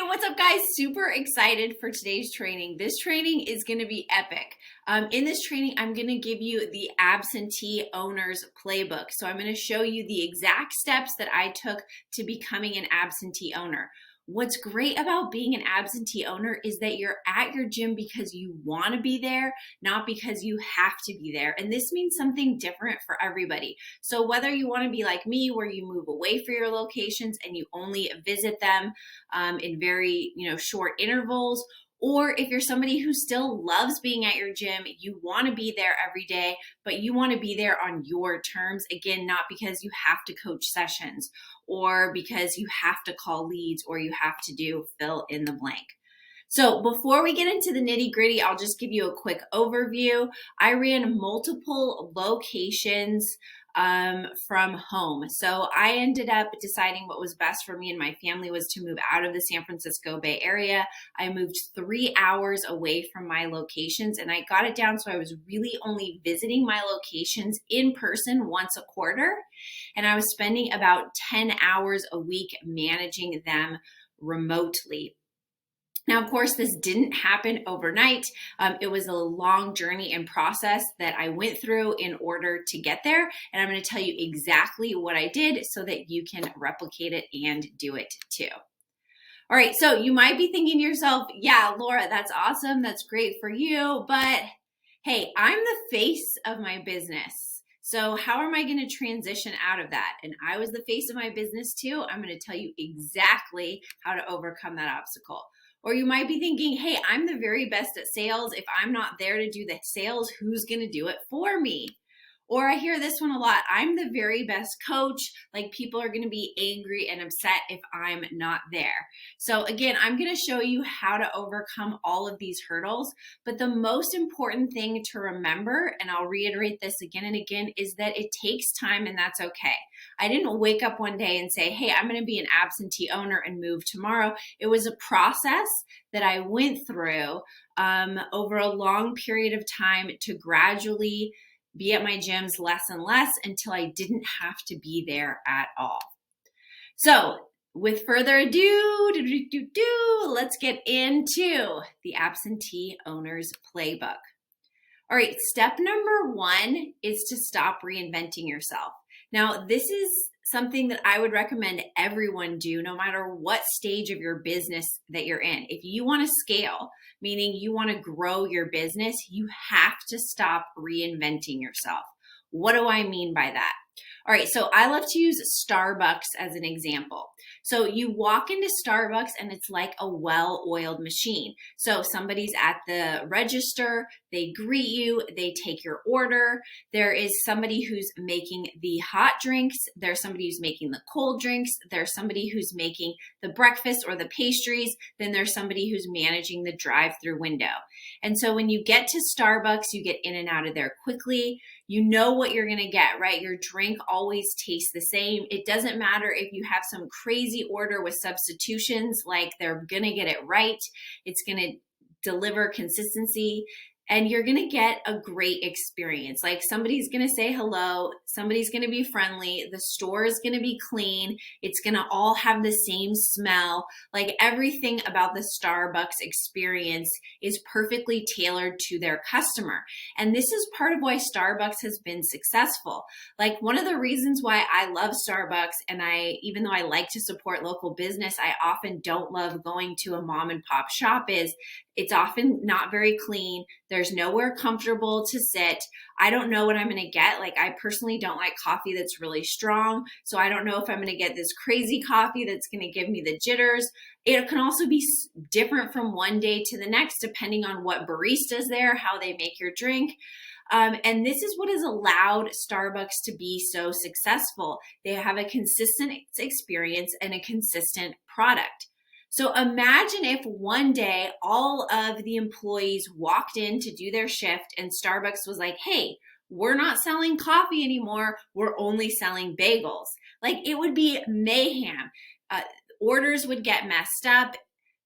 what's up guys? Super excited for today's training. This training is going to be epic. In this training, I'm going to give you the Absentee Owner's Playbook. So I'm going to show you the exact steps that I took to becoming an absentee owner. What's great about being an absentee owner is that you're at your gym because you want to be there, not because you have to be there. And this means something different for everybody. So whether you want to be like me, where you move away from your locations and you only visit them in very short intervals, or if you're somebody who still loves being at your gym, you want to be there every day, but you want to be there on your terms. Again, not because you have to coach sessions or because you have to call leads or you have to do fill in the blank. So before we get into the nitty gritty, I'll just give you a quick overview. I ran multiple locations from home. So I ended up deciding what was best for me and my family was to move out of the San Francisco Bay Area. I moved 3 hours away from my locations and I got it down so I was really only visiting my locations in person once a quarter. And I was spending about 10 hours a week managing them remotely. Now, of course, this didn't happen overnight. It was a long journey and process that I went through in order to get there. And I'm going to tell you exactly what I did so that you can replicate it and do it too. All right, so you might be thinking to yourself, yeah, Laura, that's awesome. That's great for you. But hey, I'm the face of my business. So how am I going to transition out of that? And I was the face of my business too. I'm going to tell you exactly how to overcome that obstacle. Or you might be thinking, hey, I'm the very best at sales. If I'm not there to do the sales, who's going to do it for me? Or I hear this one a lot. I'm the very best coach. Like people are going to be angry and upset if I'm not there. So again, I'm going to show you how to overcome all of these hurdles. But the most important thing to remember, and I'll reiterate this again and again, is that it takes time and that's okay. I didn't wake up one day and say, hey, I'm going to be an absentee owner and move tomorrow. It was a process that I went through over a long period of time to gradually be at my gyms less and less until I didn't have to be there at all. So with further ado, let's get into the Absentee Owner's Playbook. All right, step number 1 is to stop reinventing yourself. Now, this is something that I would recommend everyone do no matter what stage of your business that you're in. If you want to scale, meaning you want to grow your business, you have to stop reinventing yourself. What do I mean by that? All right, so I love to use Starbucks as an example. So you walk into Starbucks and it's like a well-oiled machine. So somebody's at the register, they greet you, they take your order. There is somebody who's making the hot drinks. There's somebody who's making the cold drinks. There's somebody who's making the breakfast or the pastries. Then there's somebody who's managing the drive-through window. And so when you get to Starbucks, you get in and out of there quickly. You know what you're going to get, right? Your drink always tastes the same. It doesn't matter if you have some crazy order with substitutions, like they're going to get it right. It's going to deliver consistency. And you're going to get a great experience. Like somebody's going to say hello, somebody's going to be friendly, the store is going to be clean, it's going to all have the same smell. Like everything about the Starbucks experience is perfectly tailored to their customer. And this is part of why Starbucks has been successful. Like one of the reasons why I love Starbucks, and even though I like to support local business, I often don't love going to a mom and pop shop is it's often not very clean. There's nowhere comfortable to sit. I don't know what I'm going to get. Like I personally don't like coffee that's really strong. So I don't know if I'm going to get this crazy coffee that's going to give me the jitters. It can also be different from one day to the next, depending on what barista's there, how they make your drink. And this is what has allowed Starbucks to be so successful. They have a consistent experience and a consistent product. So imagine if one day all of the employees walked in to do their shift and Starbucks was like, hey, we're not selling coffee anymore. We're only selling bagels. Like it would be mayhem. Orders would get messed up.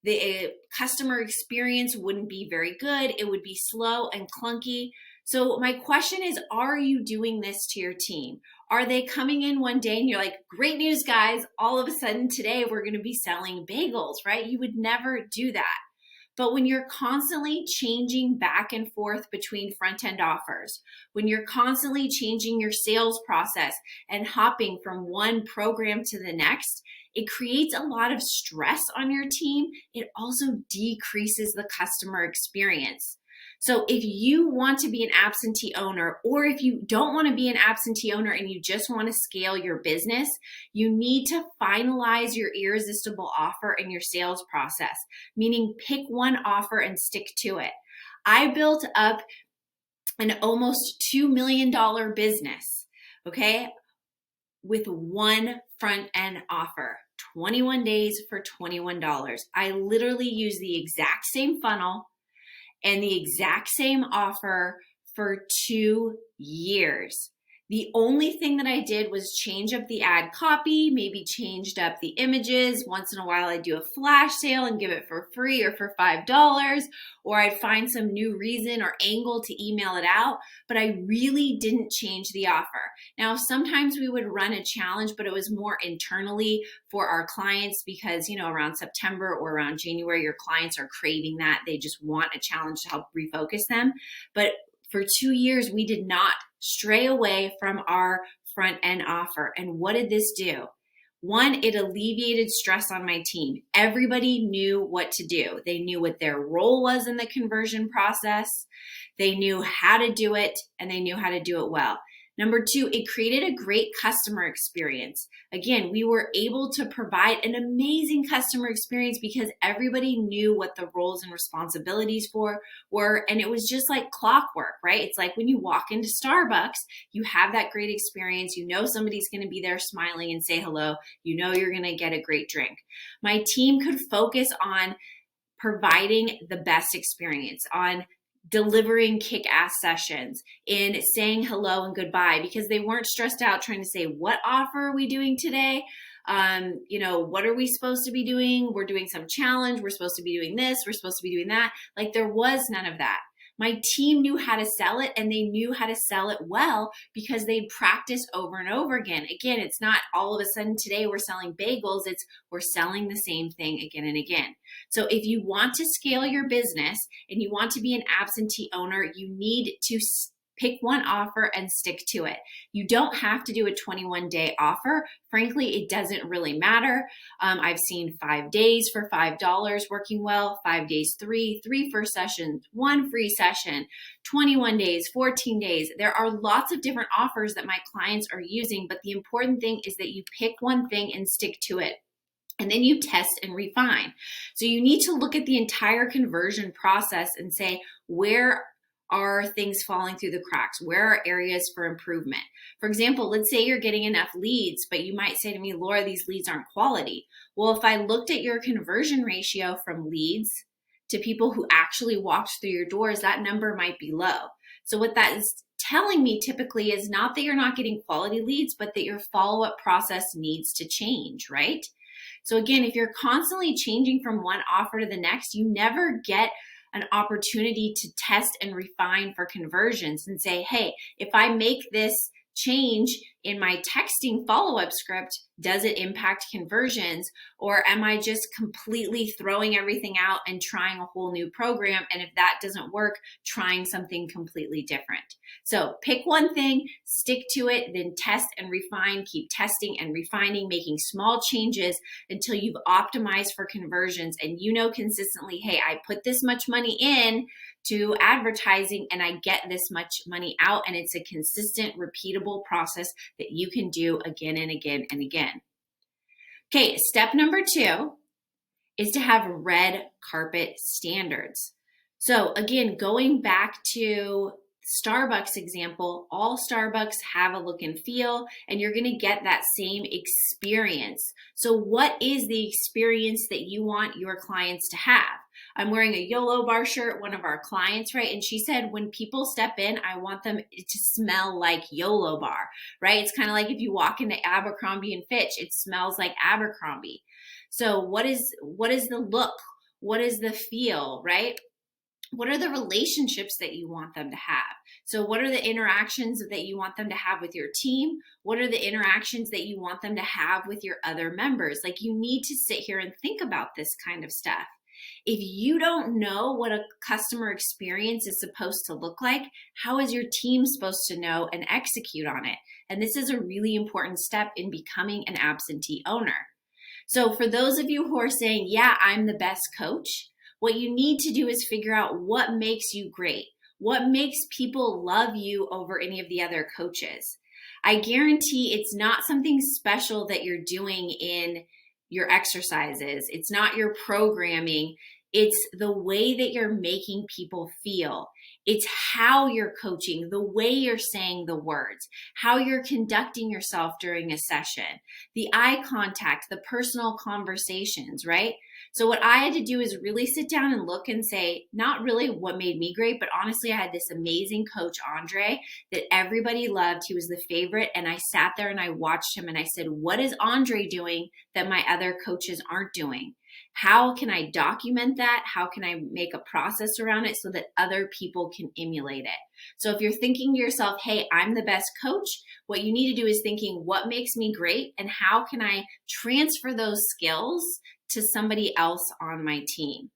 The customer experience wouldn't be very good. It would be slow and clunky. So my question is, are you doing this to your team? Are they coming in one day and you're like, great news, guys, all of a sudden today we're going to be selling bagels, right? You would never do that. But when you're constantly changing back and forth between front end offers, when you're constantly changing your sales process and hopping from one program to the next, it creates a lot of stress on your team. It also decreases the customer experience. So if you want to be an absentee owner, or if you don't want to be an absentee owner and you just want to scale your business, you need to finalize your irresistible offer in your sales process, meaning pick one offer and stick to it. I built up an almost $2 million business, okay, with one front end offer, 21 days for $21. I literally use the exact same funnel and the exact same offer for 2 years. The only thing that I did was change up the ad copy, maybe changed up the images. Once in a while, I'd do a flash sale and give it for free or for $5, or I'd find some new reason or angle to email it out, but I really didn't change the offer. Now, sometimes we would run a challenge, but it was more internally for our clients because, around September or around January, your clients are craving that. They just want a challenge to help refocus them. But for 2 years, we did not stray away from our front end offer. And what did this do? One, it alleviated stress on my team. Everybody knew what to do. They knew what their role was in the conversion process. They knew how to do it, and they knew how to do it well. Number two, it created a great customer experience. Again, we were able to provide an amazing customer experience because everybody knew what the roles and responsibilities were, and it was just like clockwork, right? It's like when you walk into Starbucks, you have that great experience. You know somebody's going to be there smiling and say hello. You know you're going to get a great drink. My team could focus on providing the best experience, on delivering kick-ass sessions, in saying hello and goodbye, because they weren't stressed out trying to say, what offer are we doing today? What are we supposed to be doing? We're doing some challenge. We're supposed to be doing this. We're supposed to be doing that. Like, there was none of that. My team knew how to sell it, and they knew how to sell it well because they'd practiced over and over again. Again, it's not all of a sudden today we're selling bagels. It's we're selling the same thing again and again. So if you want to scale your business and you want to be an absentee owner, you need to pick one offer and stick to it. You don't have to do a 21-day offer. Frankly, it doesn't really matter. I've seen 5 days for $5 working well, 5 days, three first sessions, 1 free session, 21 days, 14 days. There are lots of different offers that my clients are using, but the important thing is that you pick one thing and stick to it. And then you test and refine. So you need to look at the entire conversion process and say, where are things falling through the cracks? Where are areas for improvement? For example, let's say you're getting enough leads, but you might say to me, Laura, these leads aren't quality. Well, if I looked at your conversion ratio from leads to people who actually walked through your doors, that number might be low. So what that is telling me typically is not that you're not getting quality leads, but that your follow-up process needs to change, right? So again, if you're constantly changing from one offer to the next, you never get an opportunity to test and refine for conversions and say, hey, if I make this change in my texting follow-up script, does it impact conversions? Or am I just completely throwing everything out and trying a whole new program? And if that doesn't work, trying something completely different. So pick one thing, stick to it, then test and refine, keep testing and refining, making small changes until you've optimized for conversions and you know consistently, hey, I put this much money in to advertising and I get this much money out, and it's a consistent, repeatable process that you can do again and again and again. Okay, step number 2 is to have red carpet standards. So again, going back to Starbucks example, all Starbucks have a look and feel, and you're going to get that same experience. So what is the experience that you want your clients to have? I'm wearing a YOLO bar shirt, one of our clients, right? And she said, when people step in, I want them to smell like YOLO bar, right? It's kind of like if you walk into Abercrombie and Fitch, it smells like Abercrombie. So what is the look? What is the feel, right? What are the relationships that you want them to have? So what are the interactions that you want them to have with your team? What are the interactions that you want them to have with your other members? Like, you need to sit here and think about this kind of stuff. If you don't know what a customer experience is supposed to look like, how is your team supposed to know and execute on it? And this is a really important step in becoming an absentee owner. So for those of you who are saying, yeah, I'm the best coach, what you need to do is figure out what makes you great. What makes people love you over any of the other coaches? I guarantee it's not something special that you're doing in your exercises. It's not your programming. It's the way that you're making people feel. It's how you're coaching, the way you're saying the words, how you're conducting yourself during a session, the eye contact, the personal conversations, right? So what I had to do is really sit down and look and say, not really what made me great, but honestly, I had this amazing coach, Andre, that everybody loved. He was the favorite. And I sat there and I watched him and I said, what is Andre doing that my other coaches aren't doing? How can I document that? How can I make a process around it so that other people can emulate it? So if you're thinking to yourself, hey, I'm the best coach, what you need to do is thinking, what makes me great and how can I transfer those skills to somebody else on my team?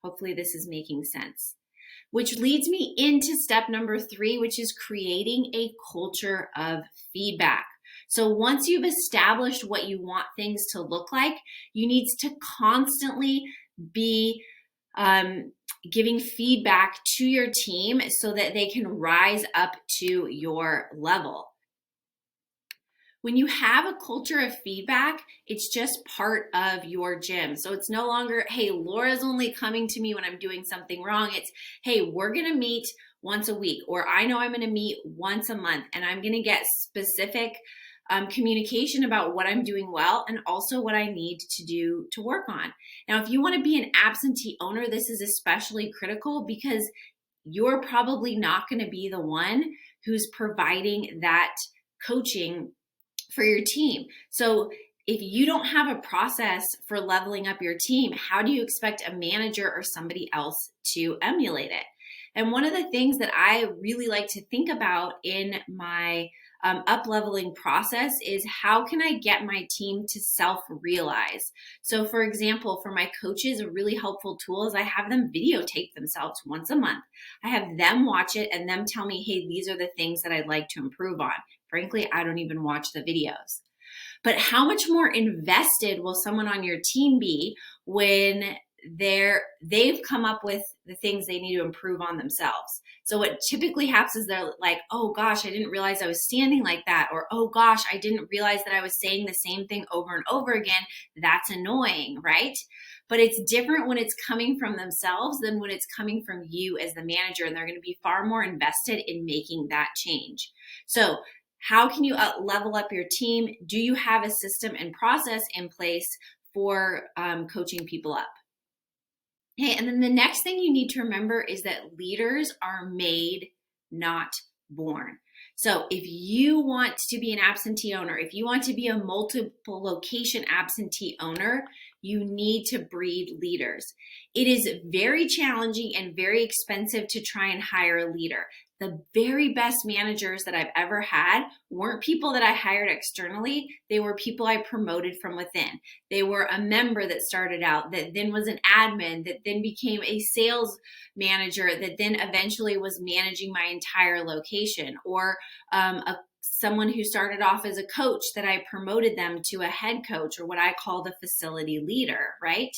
Hopefully this is making sense. Which leads me into step number 3, which is creating a culture of feedback. So once you've established what you want things to look like, you need to constantly be giving feedback to your team so that they can rise up to your level. When you have a culture of feedback, it's just part of your gym. So it's no longer, hey, Laura's only coming to me when I'm doing something wrong. It's, hey, we're going to meet once a week, or I know I'm going to meet once a month, and I'm going to get specific communication about what I'm doing well and also what I need to do to work on. Now, if you want to be an absentee owner, this is especially critical because you're probably not going to be the one who's providing that coaching for your team. So if you don't have a process for leveling up your team, how do you expect a manager or somebody else to emulate it? And one of the things that I really like to think about in my up-leveling process is how can I get my team to self-realize? So for example, for my coaches, a really helpful tool is I have them videotape themselves once a month. I have them watch it and them tell me, hey, these are the things that I'd like to improve on. Frankly, I don't even watch the videos. But how much more invested will someone on your team be when they've come up with the things they need to improve on themselves? So what typically happens is they're like, oh gosh, I didn't realize I was standing like that. Or, oh gosh, I didn't realize that I was saying the same thing over and over again. That's annoying, right? But it's different when it's coming from themselves than when it's coming from you as the manager, and they're going to be far more invested in making that change. So how can you level up your team? Do you have a system and process in place for coaching people up? Okay, and then the next thing you need to remember is that leaders are made, not born. So if you want to be an absentee owner, if you want to be a multiple location absentee owner, you need to breed leaders. It is very challenging and very expensive to try and hire a leader. The very best managers that I've ever had weren't people that I hired externally. They were people I promoted from within. They were a member that started out, that then was an admin, that then became a sales manager, that then eventually was managing my entire location, or someone who started off as a coach that I promoted them to a head coach, or what I call the facility leader, right?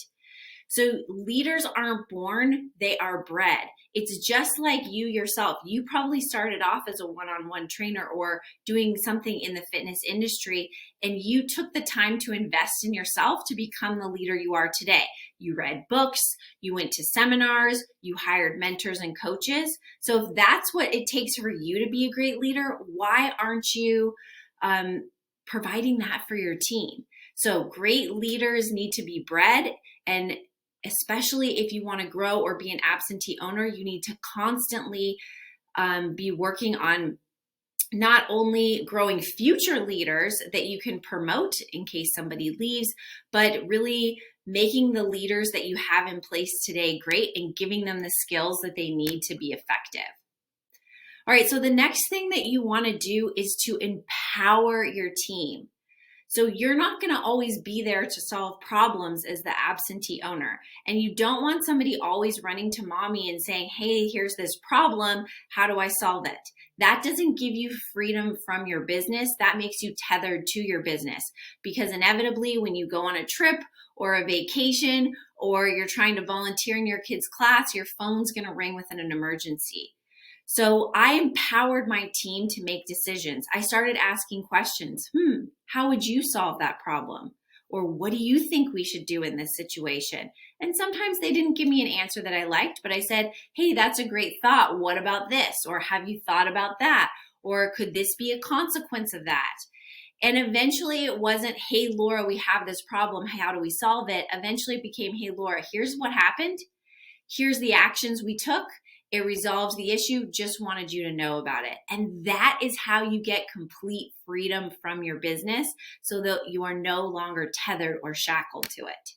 So leaders aren't born, they are bred. It's just like you yourself. You probably started off as a one-on-one trainer or doing something in the fitness industry, and you took the time to invest in yourself to become the leader you are today. You read books, you went to seminars, you hired mentors and coaches. So if that's what it takes for you to be a great leader, why aren't you providing that for your team? So great leaders need to be bred, and especially if you want to grow or be an absentee owner, you need to constantly be working on not only growing future leaders that you can promote in case somebody leaves, but really making the leaders that you have in place today great and giving them the skills that they need to be effective. All right, so the next thing that you want to do is to empower your team. So you're not going to always be there to solve problems as the absentee owner. And you don't want somebody always running to mommy and saying, hey, here's this problem. How do I solve it? That doesn't give you freedom from your business. That makes you tethered to your business, because inevitably when you go on a trip or a vacation or you're trying to volunteer in your kid's class, your phone's going to ring with an emergency. So I empowered my team to make decisions. I started asking questions. How would you solve that problem? Or what do you think we should do in this situation? And sometimes they didn't give me an answer that I liked, but I said, hey, that's a great thought. What about this? Or have you thought about that? Or could this be a consequence of that? And eventually it wasn't, hey, Laura, we have this problem. How do we solve it? Eventually it became, hey, Laura, here's what happened. Here's the actions we took. It resolves the issue, just wanted you to know about it. And that is how you get complete freedom from your business, so that you are no longer tethered or shackled to it.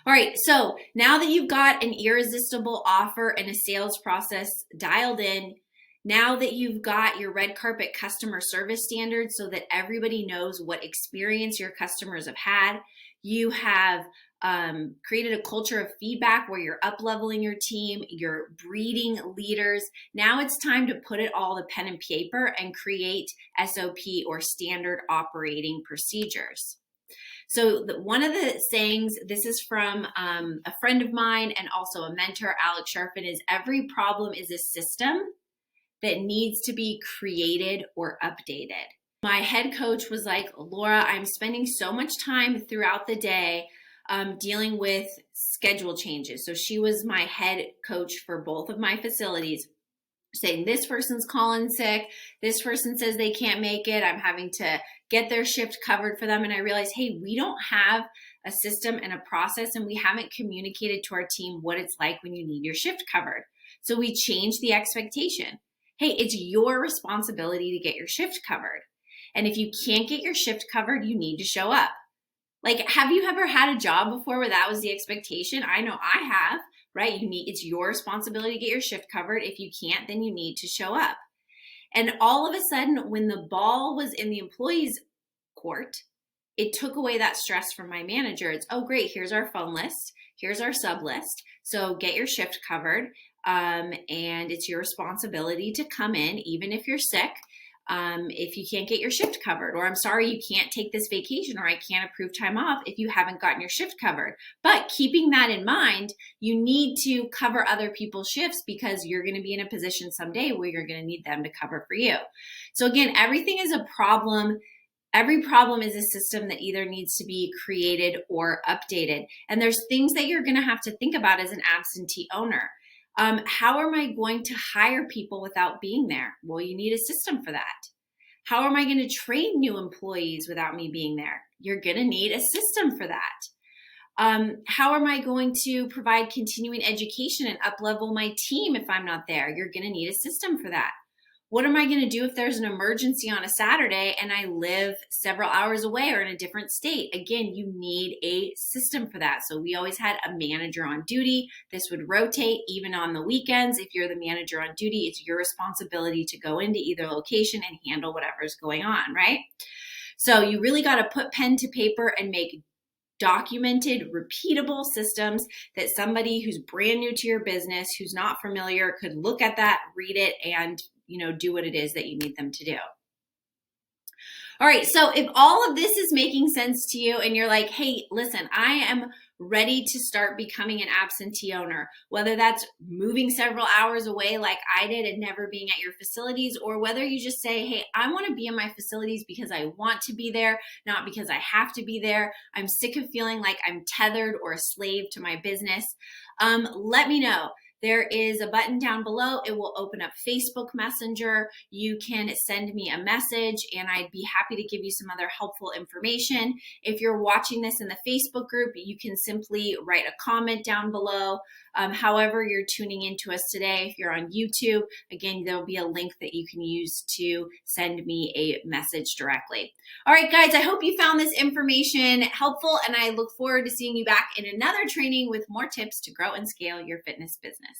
All right, so now that you've got an irresistible offer and a sales process dialed in, now that you've got your red carpet customer service standards so that everybody knows what experience your customers have had, you have created a culture of feedback where you're up-leveling your team, you're breeding leaders. Now it's time to put it all to pen and paper and create SOP or standard operating procedures. So one of the sayings, this is from a friend of mine and also a mentor, Alex Sharfin, is every problem is a system that needs to be created or updated. My head coach was like, Laura, I'm spending so much time throughout the day dealing with schedule changes. So she was my head coach for both of my facilities, saying this person's calling sick, this person says they can't make it, I'm having to get their shift covered for them. And I realized, hey, we don't have a system and a process, and we haven't communicated to our team what it's like when you need your shift covered. So we changed the expectation. Hey, it's your responsibility to get your shift covered. And if you can't get your shift covered, you need to show up. Like, have you ever had a job before where that was the expectation? I know I have, right? It's your responsibility to get your shift covered. If you can't, then you need to show up. And all of a sudden, when the ball was in the employee's court, it took away that stress from my manager. It's, oh, great, here's our phone list, here's our sub list. So get your shift covered. And it's your responsibility to come in, even if you're sick. If you can't get your shift covered, or I'm sorry, you can't take this vacation, or I can't approve time off if you haven't gotten your shift covered. But keeping that in mind, you need to cover other people's shifts, because you're going to be in a position someday where you're going to need them to cover for you. So again, everything is a problem. Every problem is a system that either needs to be created or updated. And there's things that you're going to have to think about as an absentee owner. How am I going to hire people without being there? Well, you need a system for that. How am I going to train new employees without me being there? You're going to need a system for that. How am I going to provide continuing education and up-level my team if I'm not there? You're going to need a system for that. What am I going to do if there's an emergency on a Saturday and I live several hours away or in a different state? Again, you need a system for that. So we always had a manager on duty. This would rotate even on the weekends. If you're the manager on duty, it's your responsibility to go into either location and handle whatever's going on, right? So you really got to put pen to paper and make documented, repeatable systems that somebody who's brand new to your business, who's not familiar, could look at that, read it, and do what it is that you need them to do. All right, so if all of this is making sense to you and you're like, hey, listen, I am ready to start becoming an absentee owner, whether that's moving several hours away like I did and never being at your facilities, or whether you just say, hey, I want to be in my facilities because I want to be there, not because I have to be there. I'm sick of feeling like I'm tethered or a slave to my business. Let me know. there is a button down below. It will open up Facebook Messenger. You can send me a message and I'd be happy to give you some other helpful information. If you're watching this in the Facebook group, you can simply write a comment down below. However you're tuning into us today, if you're on YouTube, again, there'll be a link that you can use to send me a message directly. All right, guys, I hope you found this information helpful, and I look forward to seeing you back in another training with more tips to grow and scale your fitness business.